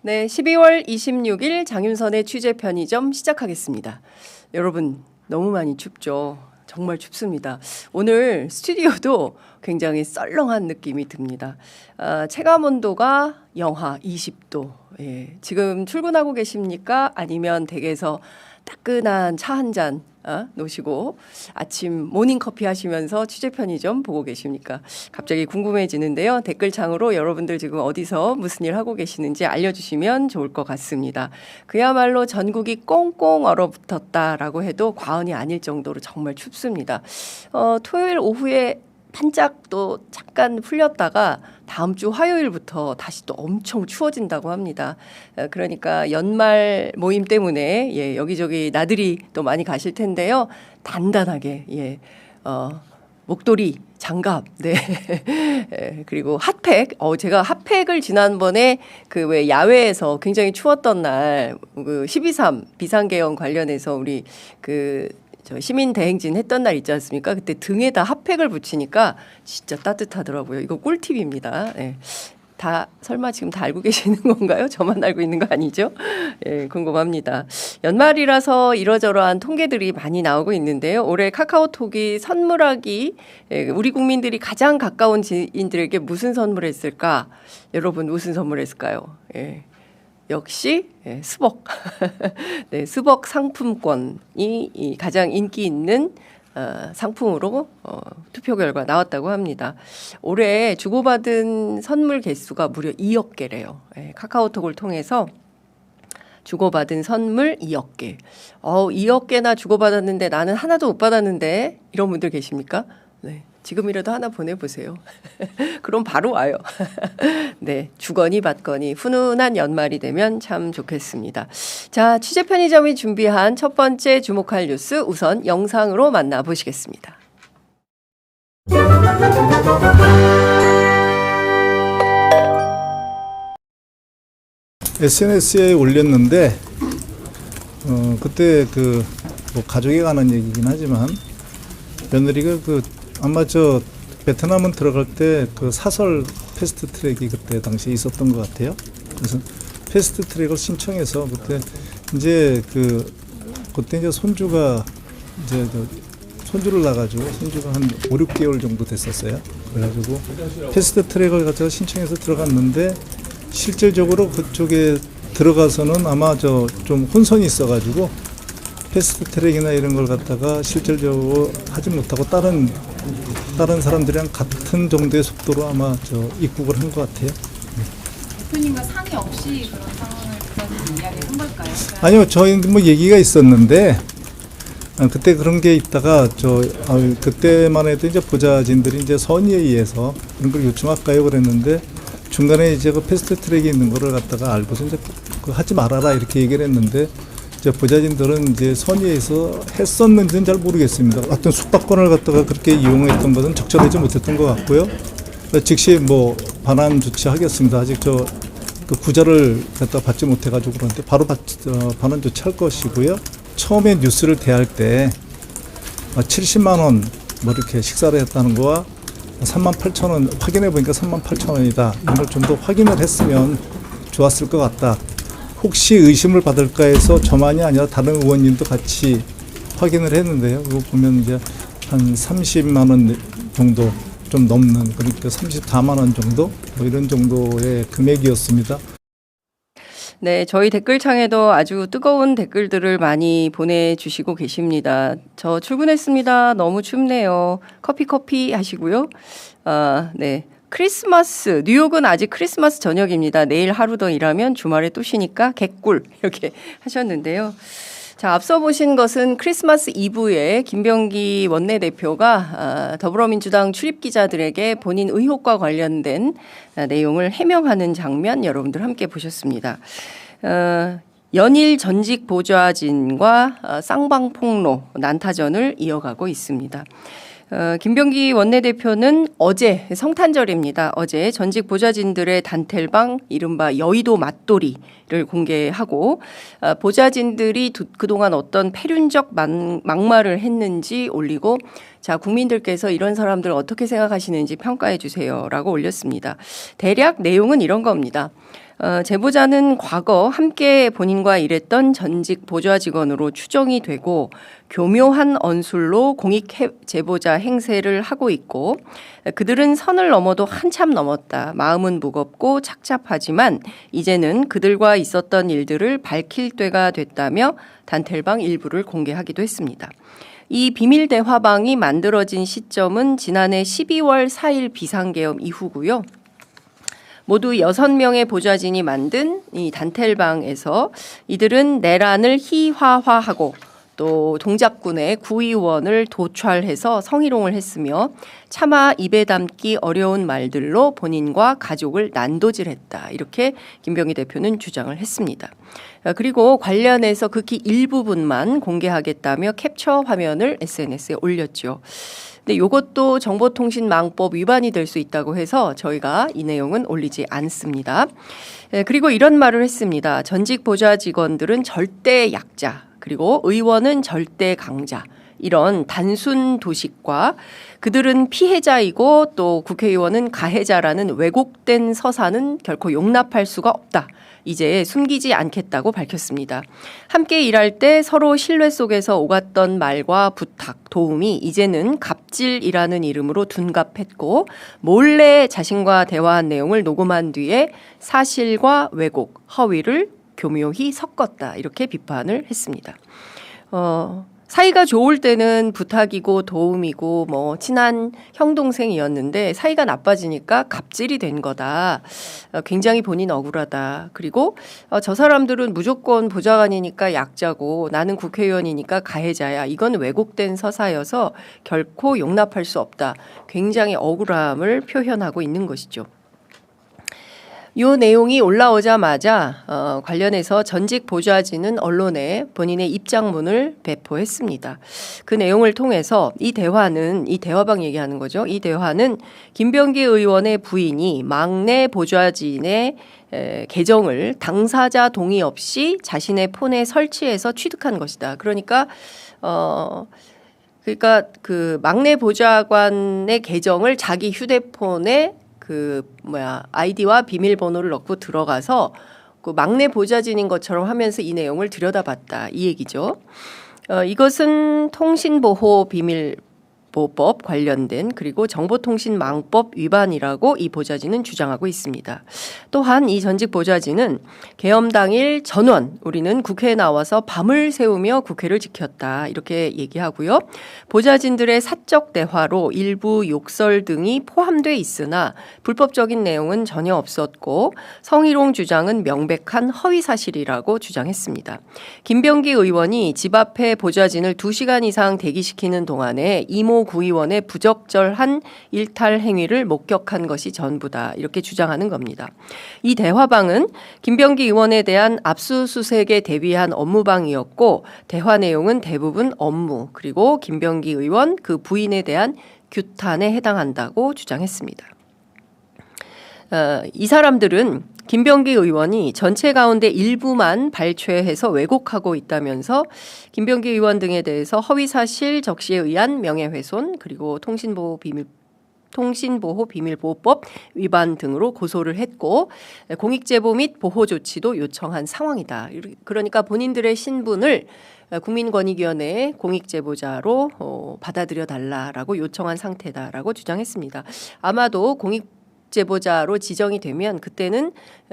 네, 12월 26일 장윤선의 취재 편의점 시작하겠습니다. 여러분 너무 많이 춥죠. 정말 춥습니다. 오늘 스튜디오도 굉장히 썰렁한 느낌이 듭니다. 체감 온도가 영하 20도. 예, 지금 출근하고 계십니까? 아니면 댁에서 따끈한 차 한 잔 놓으시고 아침 모닝커피 하시면서 취재 편의점 보고 계십니까? 갑자기 궁금해지는데요. 댓글창으로 여러분들 지금 어디서 무슨 일 하고 계시는지 알려주시면 좋을 것 같습니다. 그야말로 전국이 꽁꽁 얼어붙었다라고 해도 과언이 아닐 정도로 정말 춥습니다. 토요일 오후에 반짝 또 잠깐 풀렸다가 다음 주 화요일부터 다시 또 엄청 추워진다고 합니다. 그러니까 연말 모임 때문에 여기저기 나들이 또 많이 가실 텐데요. 단단하게 목도리, 장갑, 네. 그리고 핫팩. 제가 핫팩을 지난번에 그 왜 야외에서 굉장히 추웠던 날 그 12.3 비상계엄 관련해서 우리 저 시민 대행진 했던 날 있지 않습니까? 그때 등에다 핫팩을 붙이니까 진짜 따뜻하더라고요. 이거 꿀팁입니다. 네. 다 설마 지금 다 알고 계시는 건가요? 저만 알고 있는 거 아니죠? 예, 궁금합니다. 연말이라서 이러저러한 통계들이 많이 나오고 있는데요. 올해 카카오톡이 선물하기 우리 국민들이 가장 가까운 지인들에게 무슨 선물했을까? 여러분 무슨 선물했을까요? 예. 역시 스벅. 네, 스벅 상품권이 가장 인기 있는 상품으로 투표 결과 나왔다고 합니다. 올해 주고받은 선물 개수가 무려 2억 개래요. 카카오톡을 통해서 주고받은 선물 2억 개. 2억 개나 주고받았는데 나는 하나도 못 받았는데 이런 분들 계십니까? 네. 지금이라도 하나 보내보세요. 그럼 바로 와요. 네, 주거니 받거니 훈훈한 연말이 되면 참 좋겠습니다. 자, 취재 편의점이 준비한 첫 번째 주목할 뉴스 우선 영상으로 만나보시겠습니다. SNS에 올렸는데 그때 뭐 가족에 관한 얘기긴 하지만 며느리가 아마 베트남은 들어갈 때 그 사설 패스트 트랙이 그때 당시에 있었던 것 같아요. 그래서 패스트 트랙을 신청해서 그때 이제 손주가 손주를 낳아가지고 손주가 한 5, 6개월 정도 됐었어요. 그래가지고 패스트 트랙을 갖다가 신청해서 들어갔는데 실질적으로 그쪽에 들어가서는 아마 좀 혼선이 있어가지고 패스트 트랙이나 이런 걸 갖다가 실질적으로 하지 못하고 다른 사람들이랑 같은 정도의 속도로 아마 입국을 한 것 같아요. 대표님과 상의 없이 그런 상황을 그런 이야기를 한 걸까요? 아니요, 저희는 뭐 얘기가 있었는데 그때 그런 게 있다가 그때만 해도 이제 보좌진들이 이제 선의에 의해서 그런 걸 요청할까요 그랬는데 중간에 이제 그 패스트 트랙이 있는 거를 갖다가 알고서 이제 하지 말아라 이렇게 얘기를 했는데. 보좌진들은 이제 선의에서 했었는지는 잘 모르겠습니다. 어떤 숙박권을 갖다가 그렇게 이용했던 것은 적절하지 못했던 것 같고요. 즉시 뭐 반환 조치하겠습니다. 아직 그 구자를 갖다 받지 못해가지고 그런데 바로 반환 조치할 것이고요. 처음에 뉴스를 대할 때 70만 원 뭐 이렇게 식사를 했다는 거와 38,000원 확인해 보니까 38,000원이다. 이걸 좀 더 확인을 했으면 좋았을 것 같다. 혹시 의심을 받을까 해서 저만이 아니라 다른 의원님도 같이 확인을 했는데요. 그거 보면 이제 한 30만 원 정도 좀 넘는 그러니까 34만 원 정도 뭐 이런 정도의 금액이었습니다. 네, 저희 댓글창에도 아주 뜨거운 댓글들을 많이 보내주시고 계십니다. 저 출근했습니다. 너무 춥네요. 커피 하시고요. 네. 크리스마스, 뉴욕은 아직 크리스마스 저녁입니다. 내일 하루 더 일하면 주말에 또 쉬니까 개꿀 이렇게 하셨는데요. 자, 앞서 보신 것은 크리스마스 이브에 김병기 원내대표가 더불어민주당 출입기자들에게 본인 의혹과 관련된 내용을 해명하는 장면 여러분들 함께 보셨습니다. 연일 전직 보좌진과 쌍방폭로 난타전을 이어가고 있습니다. 김병기 원내대표는 어제 성탄절입니다. 어제 전직 보좌진들의 단텔방 이른바 여의도 맞돌이를 공개하고 보좌진들이 그동안 어떤 패륜적 막말을 했는지 올리고 자, 국민들께서 이런 사람들 어떻게 생각하시는지 평가해 주세요라고 올렸습니다. 대략 내용은 이런 겁니다. 제보자는 과거 함께 본인과 일했던 전직 보좌 직원으로 추정이 되고 교묘한 언술로 공익 제보자 행세를 하고 있고 그들은 선을 넘어도 한참 넘었다. 마음은 무겁고 착잡하지만 이제는 그들과 있었던 일들을 밝힐 때가 됐다며 단텔방 일부를 공개하기도 했습니다. 이 비밀 대화방이 만들어진 시점은 지난해 12월 4일 비상계엄 이후고요. 모두 6명의 보좌진이 만든 이 단텔방에서 이들은 내란을 희화화하고 또 동작군의 구의원을 도찰해서 성희롱을 했으며 차마 입에 담기 어려운 말들로 본인과 가족을 난도질했다. 이렇게 김병희 대표는 주장을 했습니다. 그리고 관련해서 극히 일부분만 공개하겠다며 캡처 화면을 SNS에 올렸죠. 근데 이것도 정보통신망법 위반이 될 수 있다고 해서 저희가 이 내용은 올리지 않습니다. 그리고 이런 말을 했습니다. 전직 보좌 직원들은 절대 약자, 그리고 의원은 절대 강자. 이런 단순 도식과 그들은 피해자이고 또 국회의원은 가해자라는 왜곡된 서사는 결코 용납할 수가 없다. 이제 숨기지 않겠다고 밝혔습니다. 함께 일할 때 서로 신뢰 속에서 오갔던 말과 부탁, 도움이 이제는 갑질이라는 이름으로 둔갑했고 몰래 자신과 대화한 내용을 녹음한 뒤에 사실과 왜곡, 허위를 교묘히 섞었다. 이렇게 비판을 했습니다. 사이가 좋을 때는 부탁이고 도움이고 뭐 친한 형 동생이었는데 사이가 나빠지니까 갑질이 된 거다. 굉장히 본인 억울하다. 그리고 저 사람들은 무조건 보좌관이니까 약자고 나는 국회의원이니까 가해자야. 이건 왜곡된 서사여서 결코 용납할 수 없다. 굉장히 억울함을 표현하고 있는 것이죠. 이 내용이 올라오자마자 관련해서 전직 보좌진은 언론에 본인의 입장문을 배포했습니다. 그 내용을 통해서 이 대화방 얘기하는 거죠. 이 대화는 김병기 의원의 부인이 막내 보좌진의 계정을 당사자 동의 없이 자신의 폰에 설치해서 취득한 것이다. 그러니까 그 막내 보좌관의 계정을 자기 휴대폰에 아이디와 비밀번호를 넣고 들어가서 그 막내 보좌진인 것처럼 하면서 이 내용을 들여다봤다. 이 얘기죠. 이것은 통신보호비밀보호법 관련된 그리고 정보통신망법 위반이라고 이 보좌진은 주장하고 있습니다. 또한 이 전직 보좌진은 계엄 당일 전원 우리는 국회에 나와서 밤을 새우며 국회를 지켰다. 이렇게 얘기하고요. 보좌진들의 사적 대화로 일부 욕설 등이 포함돼 있으나 불법적인 내용은 전혀 없었고 성희롱 주장은 명백한 허위 사실이라고 주장했습니다. 김병기 의원이 집 앞에 보좌진을 2시간 이상 대기시키는 동안에 이모 구의원의 부적절한 일탈 행위를 목격한 것이 전부다. 이렇게 주장하는 겁니다. 이 대화방은 김병기 의원에 대한 압수수색에 대비한 업무방이었고 대화 내용은 대부분 업무 그리고 김병기 의원 그 부인에 대한 규탄에 해당한다고 주장했습니다. 이 사람들은 김병기 의원이 전체 가운데 일부만 발췌해서 왜곡하고 있다면서 김병기 의원 등에 대해서 허위사실 적시에 의한 명예훼손 그리고 통신보호비밀보호법 위반 등으로 고소를 했고 공익제보 및 보호조치도 요청한 상황이다. 그러니까 본인들의 신분을 국민권익위원회의 공익제보자로 받아들여 달라라고 요청한 상태다라고 주장했습니다. 아마도 제보자로 지정이 되면 그때는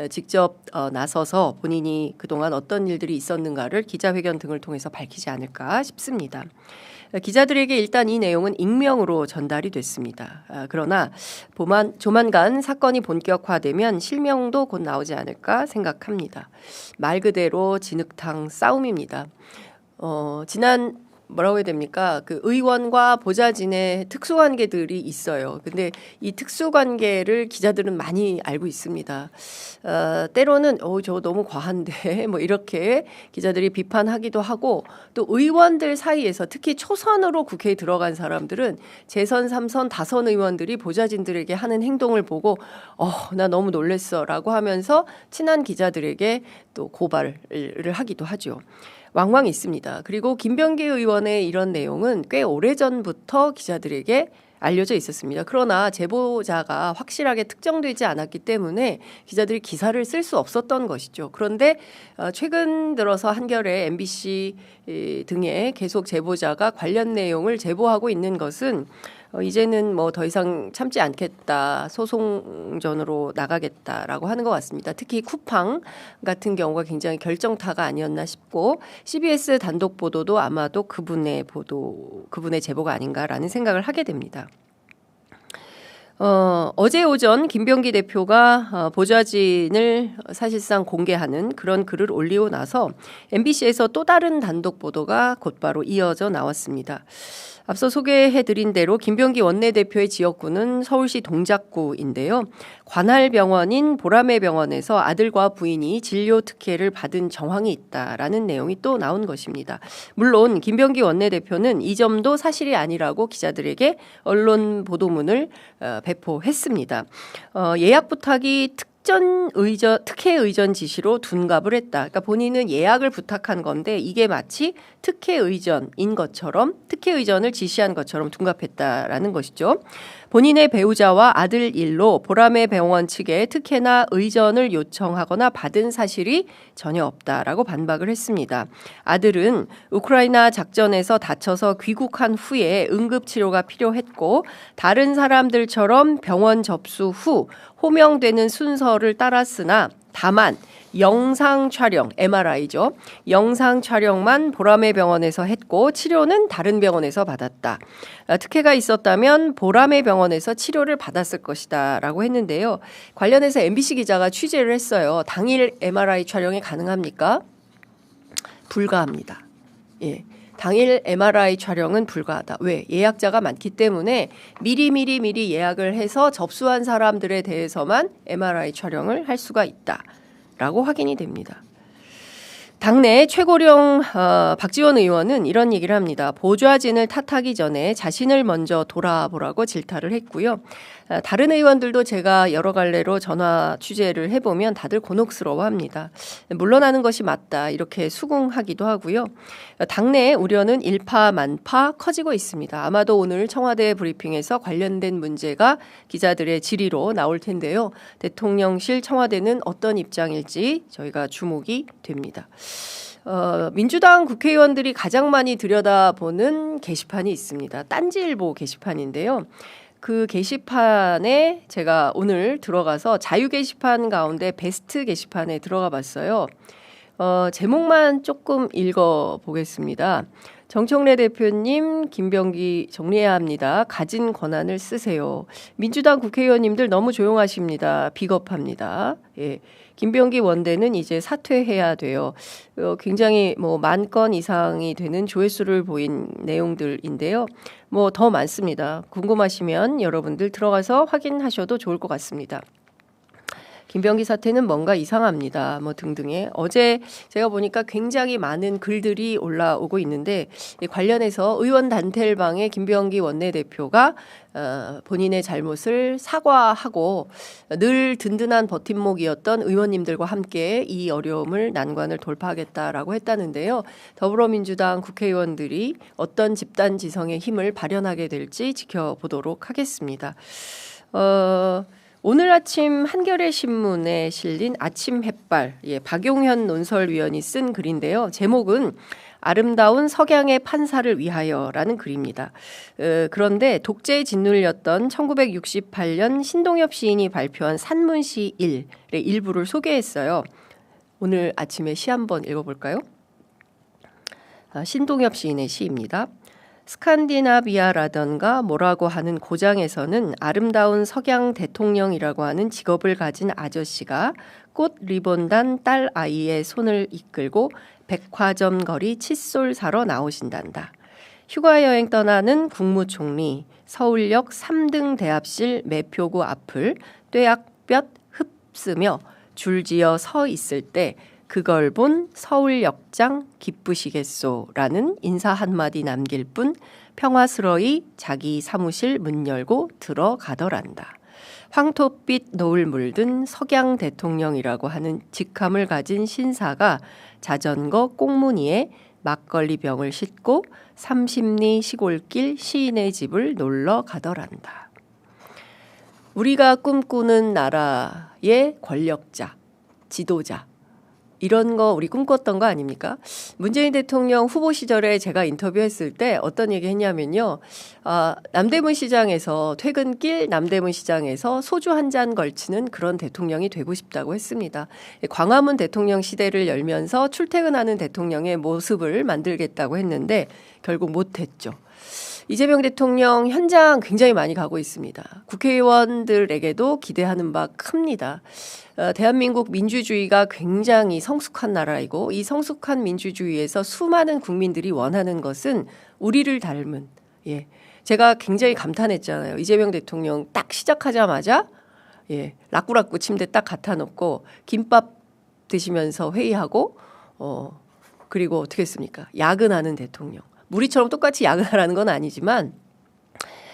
직접 나서서 본인이 그동안 어떤 일들이 있었는가를 기자회견 등을 통해서 밝히지 않을까 싶습니다. 기자들에게 일단 이 내용은 익명으로 전달이 됐습니다. 그러나 조만간 사건이 본격화되면 실명도 곧 나오지 않을까 생각합니다. 말 그대로 진흙탕 싸움입니다. 뭐라고 해야 됩니까? 그 의원과 보좌진의 특수관계들이 있어요. 근데 이 특수관계를 기자들은 많이 알고 있습니다. 때로는 저 너무 과한데 뭐 이렇게 기자들이 비판하기도 하고 또 의원들 사이에서 특히 초선으로 국회에 들어간 사람들은 재선, 3선, 다선 의원들이 보좌진들에게 하는 행동을 보고 나 너무 놀랬어라고 하면서 친한 기자들에게 또 고발을 하기도 하죠. 왕왕 있습니다. 그리고 김병기 의원의 이런 내용은 꽤 오래전부터 기자들에게 알려져 있었습니다. 그러나 제보자가 확실하게 특정되지 않았기 때문에 기자들이 기사를 쓸 수 없었던 것이죠. 그런데 최근 들어서 한겨레, MBC 등에 계속 제보자가 관련 내용을 제보하고 있는 것은 이제는 뭐 더 이상 참지 않겠다, 소송전으로 나가겠다라고 하는 것 같습니다. 특히 쿠팡 같은 경우가 굉장히 결정타가 아니었나 싶고 CBS 단독 보도도 아마도 그분의 제보가 아닌가라는 생각을 하게 됩니다. 어제 오전 김병기 대표가 보좌진을 사실상 공개하는 그런 글을 올리고 나서 MBC에서 또 다른 단독 보도가 곧바로 이어져 나왔습니다. 앞서 소개해드린 대로 김병기 원내대표의 지역구는 서울시 동작구인데요. 관할병원인 보라매 병원에서 아들과 부인이 진료 특혜를 받은 정황이 있다라는 내용이 또 나온 것입니다. 물론 김병기 원내대표는 이 점도 사실이 아니라고 기자들에게 언론 보도문을 배포했습니다. 예약 부탁이 특혜 의전 지시로 둔갑을 했다. 그러니까 본인은 예약을 부탁한 건데 이게 마치 특혜 의전인 것처럼 특혜 의전을 지시한 것처럼 둔갑했다라는 것이죠. 본인의 배우자와 아들 일로 보라매 병원 측에 특혜나 의전을 요청하거나 받은 사실이 전혀 없다라고 반박을 했습니다. 아들은 우크라이나 작전에서 다쳐서 귀국한 후에 응급치료가 필요했고 다른 사람들처럼 병원 접수 후 호명되는 순서를 따랐으나 다만 영상 촬영, MRI죠. 영상 촬영만 보라매 병원에서 했고 치료는 다른 병원에서 받았다. 특혜가 있었다면 보라매 병원에서 치료를 받았을 것이다 라고 했는데요. 관련해서 MBC 기자가 취재를 했어요. 당일 MRI 촬영이 가능합니까? 불가합니다. 예. 당일 MRI 촬영은 불가하다. 왜? 예약자가 많기 때문에 미리 예약을 해서 접수한 사람들에 대해서만 MRI 촬영을 할 수가 있다라고 확인이 됩니다. 당내 최고령 박지원 의원은 이런 얘기를 합니다. 보좌진을 탓하기 전에 자신을 먼저 돌아보라고 질타를 했고요. 다른 의원들도 제가 여러 갈래로 전화 취재를 해보면 다들 곤혹스러워합니다. 물러나는 것이 맞다 이렇게 수긍하기도 하고요. 당내 우려는 일파만파 커지고 있습니다. 아마도 오늘 청와대 브리핑에서 관련된 문제가 기자들의 질의로 나올 텐데요. 대통령실 청와대는 어떤 입장일지 저희가 주목이 됩니다. 민주당 국회의원들이 가장 많이 들여다보는 게시판이 있습니다. 딴지일보 게시판인데요. 그 게시판에 제가 오늘 들어가서 자유 게시판 가운데 베스트 게시판에 들어가 봤어요. 제목만 조금 읽어보겠습니다. 정청래 대표님, 김병기 정리해야 합니다. 가진 권한을 쓰세요. 민주당 국회의원님들 너무 조용하십니다. 비겁합니다. 예. 김병기 원대는 이제 사퇴해야 돼요. 굉장히 뭐 10,000건 이상이 되는 조회수를 보인 내용들인데요. 뭐 더 많습니다. 궁금하시면 여러분들 들어가서 확인하셔도 좋을 것 같습니다. 김병기 사태는 뭔가 이상합니다. 뭐 등등의 어제 제가 보니까 굉장히 많은 글들이 올라오고 있는데 관련해서 의원 단텔방에 김병기 원내대표가 본인의 잘못을 사과하고 늘 든든한 버팀목이었던 의원님들과 함께 이 어려움을 난관을 돌파하겠다라고 했다는데요. 더불어민주당 국회의원들이 어떤 집단 지성의 힘을 발현하게 될지 지켜보도록 하겠습니다. 오늘 아침 한겨레 신문에 실린 아침 햇발, 박용현 논설위원이 쓴 글인데요. 제목은 아름다운 석양의 판사를 위하여라는 글입니다. 그런데 독재에 짓눌렸던 1968년 신동엽 시인이 발표한 산문시 1의 일부를 소개했어요. 오늘 아침에 시 한번 읽어볼까요? 신동엽 시인의 시입니다. 스칸디나비아라던가 뭐라고 하는 고장에서는 아름다운 석양 대통령이라고 하는 직업을 가진 아저씨가 꽃 리본단 딸 아이의 손을 이끌고 백화점 거리 칫솔 사러 나오신단다. 휴가여행 떠나는 국무총리, 서울역 3등 대합실 매표구 앞을 뙤약볕 흡쓰며 줄지어 서 있을 때 그걸 본 서울역장 기쁘시겠소라는 인사 한마디 남길 뿐 평화스러이 자기 사무실 문 열고 들어가더란다. 황토빛 노을 물든 석양 대통령이라고 하는 직함을 가진 신사가 자전거 꽁무니에 막걸리 병을 싣고 삼십리 시골길 시인의 집을 놀러 가더란다. 우리가 꿈꾸는 나라의 권력자, 지도자 이런 거 우리 꿈꿨던 거 아닙니까? 문재인 대통령 후보 시절에 제가 인터뷰했을 때 어떤 얘기 했냐면요. 남대문 시장에서 퇴근길 남대문 시장에서 소주 한 잔 걸치는 그런 대통령이 되고 싶다고 했습니다. 광화문 대통령 시대를 열면서 출퇴근하는 대통령의 모습을 만들겠다고 했는데 결국 못했죠. 이재명 대통령 현장 굉장히 많이 가고 있습니다. 국회의원들에게도 기대하는 바 큽니다. 대한민국 민주주의가 굉장히 성숙한 나라이고 이 성숙한 민주주의에서 수많은 국민들이 원하는 것은 우리를 닮은 제가 굉장히 감탄했잖아요. 이재명 대통령 딱 시작하자마자 라꾸라꾸 침대 딱 갖다 놓고 김밥 드시면서 회의하고 그리고 어떻게 했습니까? 야근하는 대통령. 우리처럼 똑같이 야근하라는 건 아니지만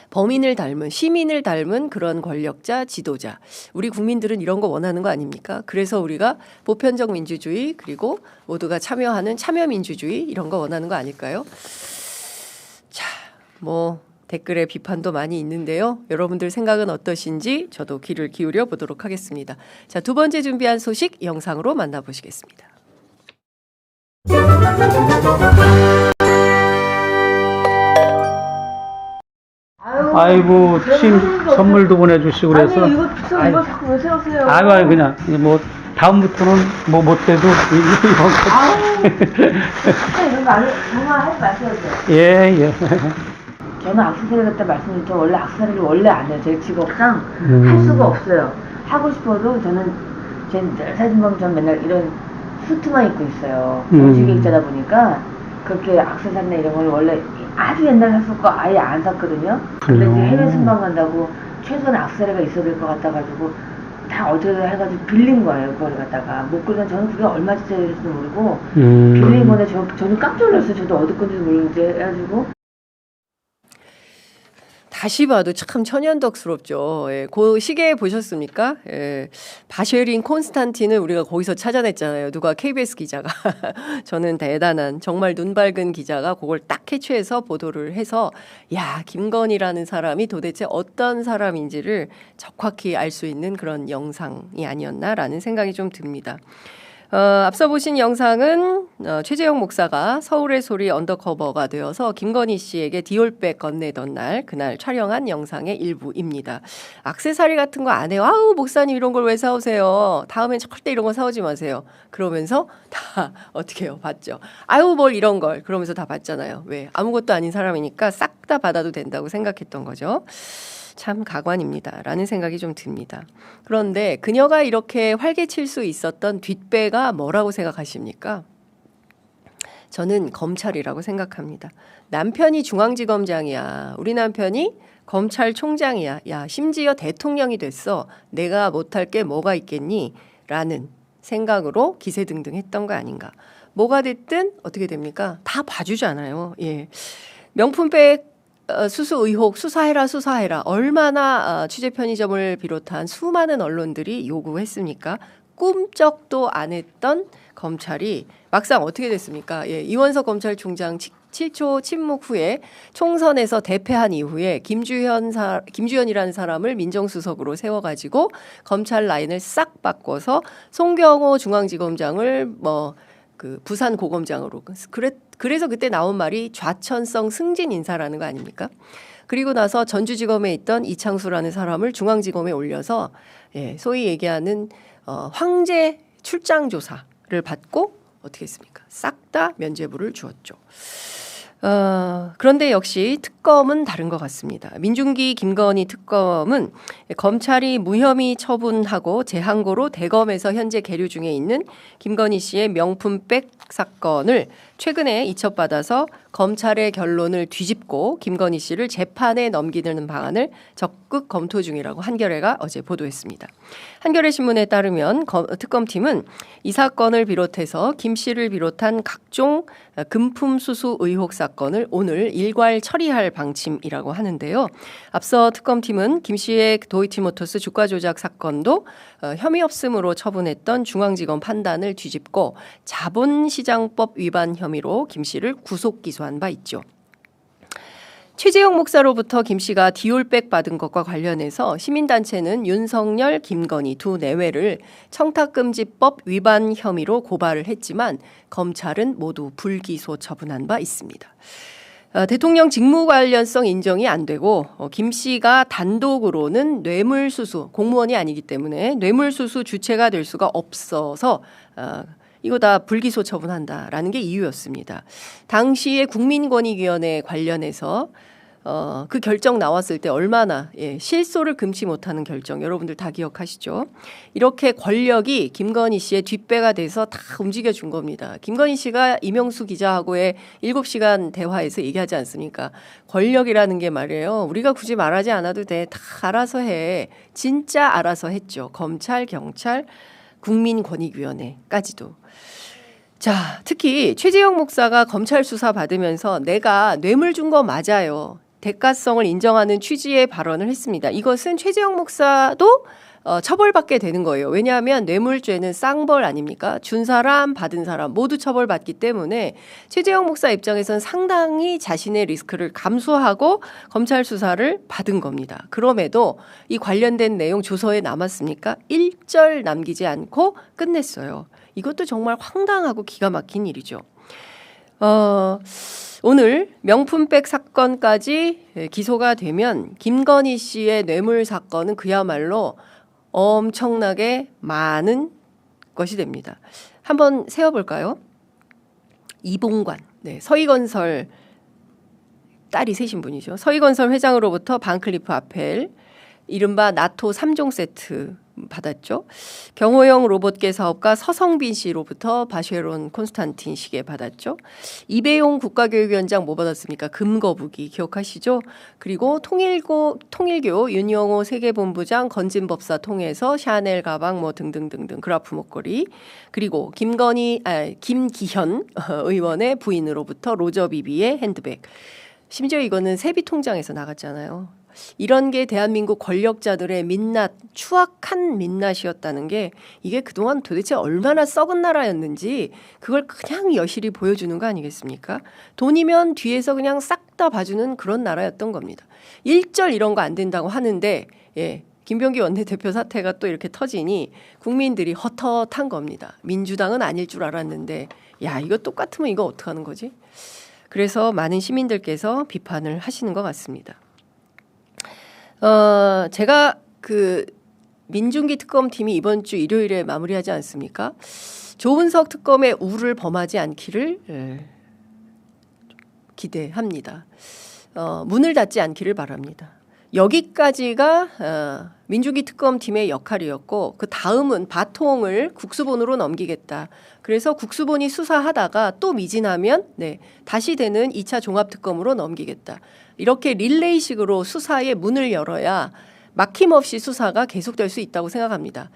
범인을 닮은 시민을 닮은 그런 권력자 지도자 우리 국민들은 이런 거 원하는 거 아닙니까? 그래서 우리가 보편적 민주주의 그리고 모두가 참여하는 참여민주주의 이런 거 원하는 거 아닐까요? 자, 뭐 댓글에 비판도 많이 있는데요. 여러분들 생각은 어떠신지 저도 귀를 기울여 보도록 하겠습니다. 자, 두 번째 준비한 소식 영상으로 만나보시겠습니다. 아이고 침 선물도 보내주시고 그래서 아니 이거 자꾸 왜 세우세요? 아이고 그냥 뭐 다음부터는 뭐 못돼도 이거 진짜 이런 거 안, 정말 하지 마세요. 예예 저는 악세사리 갖다 말씀드린 원래 악세사리를 원래 안 해요. 제 직업상 할 수가 없어요. 하고 싶어도 저는 제 사진보면 전 맨날 이런 수트만 입고 있어요. 무지개입자다 보니까 그렇게 악세사리나 이런 걸 원래 아주 옛날에 샀을 거 아예 안 샀거든요. 근데 이제 해외 순방 간다고 최소한 악세사리가 있어야 될 것 같아가지고 다 어떻게 해가지고 빌린 거예요. 그걸 갖다가 못 그러면 저는 그게 얼마짜리일지도 모르고 빌린 건데 저는 깜짝 놀랐어요. 저도 어디 건지 모르는데 해가지고 다시 봐도 참 천연덕스럽죠. 그 시계 보셨습니까? 바쉐린 콘스탄틴을 우리가 거기서 찾아냈잖아요. 누가 KBS 기자가. 저는 대단한 정말 눈 밝은 기자가 그걸 딱 캐치해서 보도를 해서 야 김건희라는 사람이 도대체 어떤 사람인지를 적확히 알 수 있는 그런 영상이 아니었나라는 생각이 좀 듭니다. 앞서 보신 영상은 최재형 목사가 서울의 소리 언더커버가 되어서 김건희 씨에게 디올백 건네던 날 그날 촬영한 영상의 일부입니다. 액세서리 같은 거 안 해요. 아우 목사님 이런 걸 왜 사오세요. 다음엔 절대 이런 거 사오지 마세요. 그러면서 다 어떻게 해요? 봤죠. 아유 뭘 이런 걸 그러면서 다 봤잖아요. 왜? 아무것도 아닌 사람이니까 싹 다 받아도 된다고 생각했던 거죠. 참 가관입니다. 라는 생각이 좀 듭니다. 그런데 그녀가 이렇게 활개칠 수 있었던 뒷배가 뭐라고 생각하십니까? 저는 검찰이라고 생각합니다. 남편이 중앙지검장이야. 우리 남편이 검찰총장이야. 야, 심지어 대통령이 됐어. 내가 못할 게 뭐가 있겠니? 라는 생각으로 기세등등했던 거 아닌가. 뭐가 됐든 어떻게 됩니까? 다 봐주잖아요. 명품백 수수 의혹 수사해라. 얼마나 취재 편의점을 비롯한 수많은 언론들이 요구했습니까? 꿈쩍도 안 했던 검찰이 막상 어떻게 됐습니까? 이원석 검찰총장 7초 침묵 후에 총선에서 대패한 이후에 김주현이라는 사람을 민정수석으로 세워가지고 검찰 라인을 싹 바꿔서 송경호 중앙지검장을 부산 고검장으로 그래서 그때 나온 말이 좌천성 승진 인사라는 거 아닙니까? 그리고 나서 전주지검에 있던 이창수라는 사람을 중앙지검에 올려서 소위 얘기하는 황제 출장 조사를 받고 어떻게 했습니까? 싹 다 면죄부를 주었죠. 그런데 역시 특검은 다른 것 같습니다. 민중기 김건희 특검은 검찰이 무혐의 처분하고 재항고로 대검에서 현재 계류 중에 있는 김건희 씨의 명품백 사건을 최근에 이첩받아서 검찰의 결론을 뒤집고 김건희 씨를 재판에 넘기는 방안을 적극 검토 중이라고 한겨레가 어제 보도했습니다. 한겨레 신문에 따르면 특검팀은 이 사건을 비롯해서 김 씨를 비롯한 각종 금품 수수 의혹 사건을 오늘 일괄 처리할 방침이라고 하는데요. 앞서 특검팀은 김 씨의 도이치모터스 주가 조작 사건도 혐의 없음으로 처분했던 중앙지검 판단을 뒤집고 자본시장법 위반 혐의 혐의로 김 씨를 구속 기소한 바 있죠. 최재형 목사로부터 김 씨가 디올백 받은 것과 관련해서 시민단체는 윤석열, 김건희 두 내외를 청탁금지법 위반 혐의로 고발을 했지만 검찰은 모두 불기소 처분한 바 있습니다. 대통령 직무 관련성 인정이 안 되고 김 씨가 단독으로는 뇌물수수, 공무원이 아니기 때문에 뇌물수수 주체가 될 수가 없어서 이거 다 불기소 처분한다라는 게 이유였습니다. 당시에 국민권익위원회 관련해서 그 결정 나왔을 때 얼마나 실소를 금치 못하는 결정 여러분들 다 기억하시죠? 이렇게 권력이 김건희 씨의 뒷배가 돼서 다 움직여 준 겁니다. 김건희 씨가 이명수 기자하고의 7시간 대화에서 얘기하지 않습니까? 권력이라는 게 말이에요. 우리가 굳이 말하지 않아도 돼. 다 알아서 해. 진짜 알아서 했죠. 검찰, 경찰, 국민권익위원회까지도. 자, 특히 최재형 목사가 검찰 수사 받으면서 내가 뇌물 준 거 맞아요. 대가성을 인정하는 취지의 발언을 했습니다. 이것은 최재형 목사도 처벌받게 되는 거예요. 왜냐하면 뇌물죄는 쌍벌 아닙니까? 준 사람, 받은 사람 모두 처벌받기 때문에 최재형 목사 입장에서는 상당히 자신의 리스크를 감수하고 검찰 수사를 받은 겁니다. 그럼에도 이 관련된 내용 조서에 남았습니까? 1절 남기지 않고 끝냈어요. 이것도 정말 황당하고 기가 막힌 일이죠. 오늘 명품백 사건까지 기소가 되면 김건희 씨의 뇌물 사건은 그야말로 엄청나게 많은 것이 됩니다. 한번 세어볼까요? 이봉관, 서희건설 딸이 셋인 분이죠. 서희건설 회장으로부터 반클리프 아펠, 이른바 나토 3종 세트 받았죠. 경호용 로봇계 사업가 서성빈 씨로부터 바쉐론 콘스탄틴 시계 받았죠. 이배용 국가교육위원장 뭐 받았습니까? 금거북이 기억하시죠? 그리고 통일교 윤영호 세계본부장 건진법사 통해서 샤넬 가방 뭐 등등등등 그라프 목걸이, 그리고 김기현 의원의 부인으로부터 로저 비비의 핸드백, 심지어 이거는 세비통장에서 나갔잖아요. 이런 게 대한민국 권력자들의 민낯, 추악한 민낯이었다는 게 이게 그동안 도대체 얼마나 썩은 나라였는지 그걸 그냥 여실히 보여주는 거 아니겠습니까? 돈이면 뒤에서 그냥 싹 다 봐주는 그런 나라였던 겁니다. 1절 이런 거 안 된다고 하는데 김병기 원내대표 사태가 또 이렇게 터지니 국민들이 헛헛한 겁니다. 민주당은 아닐 줄 알았는데 야, 이거 똑같으면 이거 어떡하는 거지? 그래서 많은 시민들께서 비판을 하시는 것 같습니다. 제가 그 민중기 특검팀이 이번 주 일요일에 마무리하지 않습니까? 조은석 특검의 우를 범하지 않기를 기대합니다. 문을 닫지 않기를 바랍니다. 여기까지가 민중기 특검팀의 역할이었고 그 다음은 바통을 국수본으로 넘기겠다. 그래서 국수본이 수사하다가 또 미진하면 다시 되는 2차 종합특검으로 넘기겠다. 이렇게 릴레이식으로 수사의 문을 열어야 막힘없이 수사가 계속될 수 있다고 생각합니다.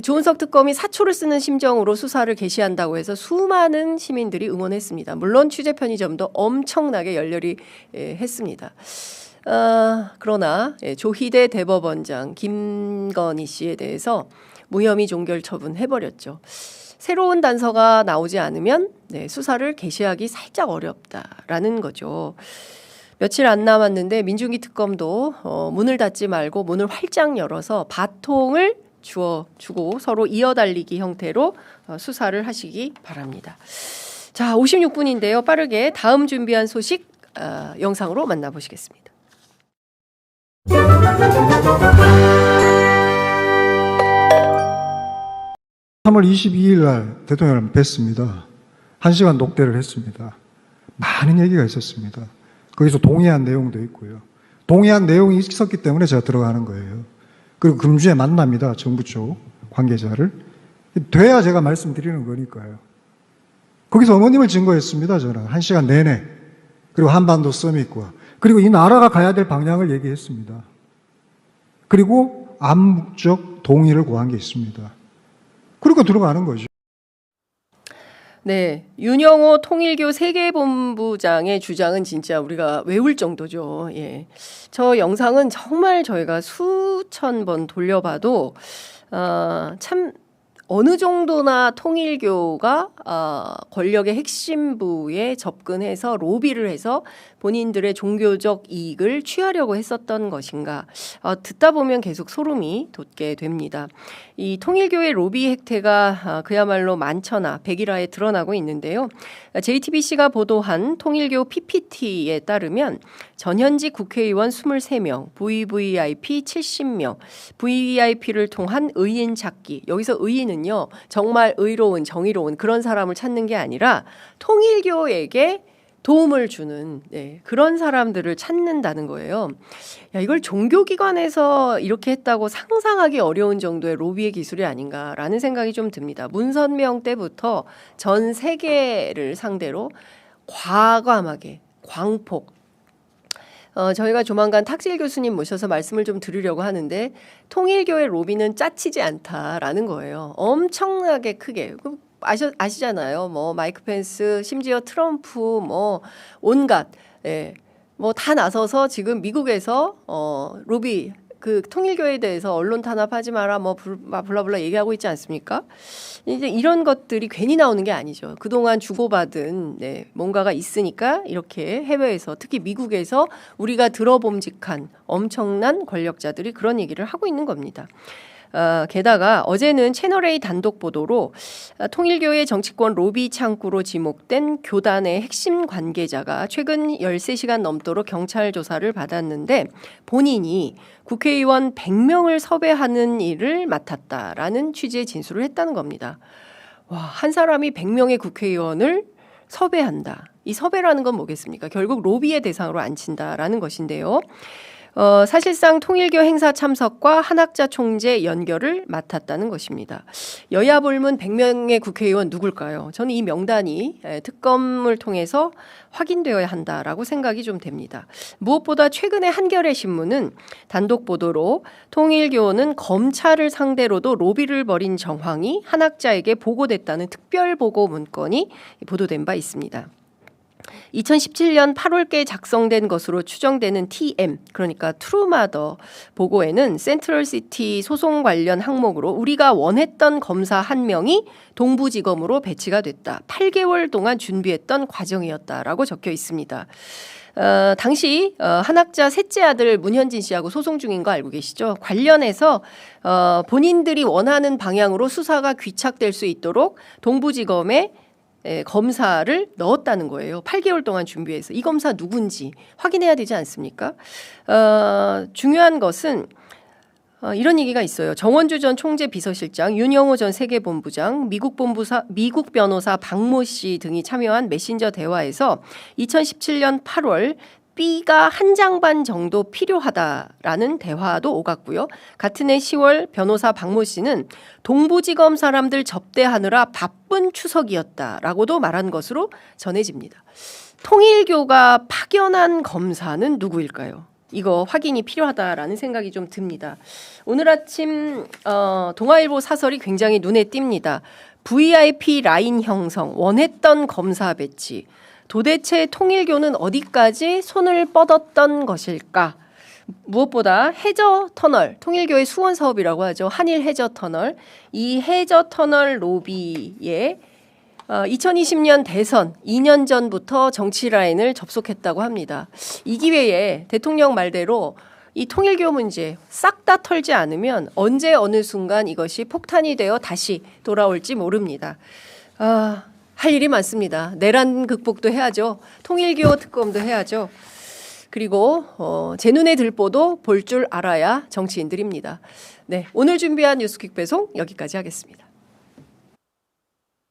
조은석 특검이 사초를 쓰는 심정으로 수사를 개시한다고 해서 수많은 시민들이 응원했습니다. 물론 취재 편의점도 엄청나게 열렬히 했습니다. 그러나 조희대 대법원장 김건희 씨에 대해서 무혐의 종결 처분해버렸죠. 새로운 단서가 나오지 않으면 수사를 개시하기 살짝 어렵다라는 거죠. 며칠 안 남았는데 민중기 특검도 문을 닫지 말고 문을 활짝 열어서 바통을 주고 서로 이어달리기 형태로 수사를 하시기 바랍니다. 자, 56분인데요. 빠르게 다음 준비한 소식 영상으로 만나보시겠습니다. 3월 22일 날 대통령을 뵀습니다. 1시간 녹대를 했습니다. 많은 얘기가 있었습니다. 거기서 동의한 내용도 있고요. 동의한 내용이 있었기 때문에 제가 들어가는 거예요. 그리고 금주에 만납니다. 정부 쪽 관계자를. 돼야 제가 말씀드리는 거니까요. 거기서 어머님을 증거했습니다. 저는 1시간 내내. 그리고 한반도 서밋과 그리고 이 나라가 가야 될 방향을 얘기했습니다. 그리고 암묵적 동의를 구한 게 있습니다. 그리고 들어가는 거죠. 네, 윤영호 통일교 세계본부장의 주장은 진짜 우리가 외울 정도죠. 예, 저 영상은 정말 저희가 수천 번 돌려봐도 참 어느 정도나 통일교가 권력의 핵심부에 접근해서 로비를 해서 본인들의 종교적 이익을 취하려고 했었던 것인가. 듣다 보면 계속 소름이 돋게 됩니다. 이 통일교의 로비 행태가 그야말로 만천하 백일하에 드러나고 있는데요. JTBC가 보도한 통일교 PPT에 따르면 전현직 국회의원 23명, VVIP 70명, VVIP를 통한 의인 찾기. 여기서 의인은요, 정말 의로운, 정의로운 그런 사람을 찾는 게 아니라 통일교에게 도움을 주는 그런 사람들을 찾는다는 거예요. 야, 이걸 종교기관에서 이렇게 했다고 상상하기 어려운 정도의 로비의 기술이 아닌가라는 생각이 좀 듭니다. 문선명 때부터 전 세계를 상대로 과감하게 광폭 저희가 조만간 탁질 교수님 모셔서 말씀을 좀 드리려고 하는데 통일교의 로비는 짜치지 않다라는 거예요. 엄청나게 크게. 아시잖아요. 뭐 마이크 펜스, 심지어 트럼프, 뭐 온갖, 뭐 다 나서서 지금 미국에서 로비 그 통일교에 대해서 언론 탄압하지 마라, 뭐 블라블라 얘기하고 있지 않습니까? 이제 이런 것들이 괜히 나오는 게 아니죠. 그동안 주고받은 뭔가가 있으니까 이렇게 해외에서 특히 미국에서 우리가 들어봄직한 엄청난 권력자들이 그런 얘기를 하고 있는 겁니다. 게다가 어제는 채널A 단독 보도로 통일교의 정치권 로비 창구로 지목된 교단의 핵심 관계자가 최근 13시간 넘도록 경찰 조사를 받았는데 본인이 국회의원 100명을 섭외하는 일을 맡았다라는 취지의 진술을 했다는 겁니다. 와, 한 사람이 100명의 국회의원을 섭외한다. 이 섭외라는 건 뭐겠습니까? 결국 로비의 대상으로 앉힌다라는 것인데요. 사실상 통일교 행사 참석과 한학자 총재 연결을 맡았다는 것입니다. 여야 불문 100명의 국회의원 누굴까요? 저는 이 명단이 특검을 통해서 확인되어야 한다라고 생각이 좀 됩니다. 무엇보다 최근에 한겨레 신문은 단독 보도로 통일교는 검찰을 상대로도 로비를 벌인 정황이 한학자에게 보고됐다는 특별 보고 문건이 보도된 바 있습니다. 2017년 8월께 작성된 것으로 추정되는 TM, 그러니까 트루마더 보고에는 센트럴시티 소송 관련 항목으로 우리가 원했던 검사 한 명이 동부지검으로 배치가 됐다. 8개월 동안 준비했던 과정이었다라고 적혀 있습니다. 당시 한학자 셋째 아들 문현진 씨하고 소송 중인 거 알고 계시죠? 관련해서 본인들이 원하는 방향으로 수사가 귀착될 수 있도록 동부지검에 검사를 넣었다는 거예요. 8개월 동안 준비해서 이 검사 누군지 확인해야 되지 않습니까? 중요한 것은 이런 얘기가 있어요. 정원주 전 총재 비서실장, 윤영호 전 세계본부장, 미국 변호사 박모 씨 등이 참여한 메신저 대화에서 2017년 8월 B가 한 장 반 정도 필요하다라는 대화도 오갔고요. 같은 해 10월 변호사 박모 씨는 동부지검 사람들 접대하느라 바쁜 추석이었다라고도 말한 것으로 전해집니다. 통일교가 파견한 검사는 누구일까요? 이거 확인이 필요하다라는 생각이 좀 듭니다. 오늘 아침 동아일보 사설이 굉장히 눈에 띕니다. VIP 라인 형성, 원했던 검사 배치. 도대체 통일교는 어디까지 손을 뻗었던 것일까? 무엇보다 해저 터널, 통일교의 수원 사업이라고 하죠. 한일 해저 터널. 이 해저 터널 로비에 2020년 대선 2년 전부터 정치 라인을 접속했다고 합니다. 이 기회에 대통령 말대로 이 통일교 문제 싹 다 털지 않으면 언제 어느 순간 이것이 폭탄이 되어 다시 돌아올지 모릅니다. 할 일이 많습니다. 내란 극복도 해야죠. 통일교 특검도 해야죠. 그리고 제 눈에 들보도 볼 줄 알아야 정치인들입니다. 네, 오늘 준비한 뉴스퀵 배송 여기까지 하겠습니다.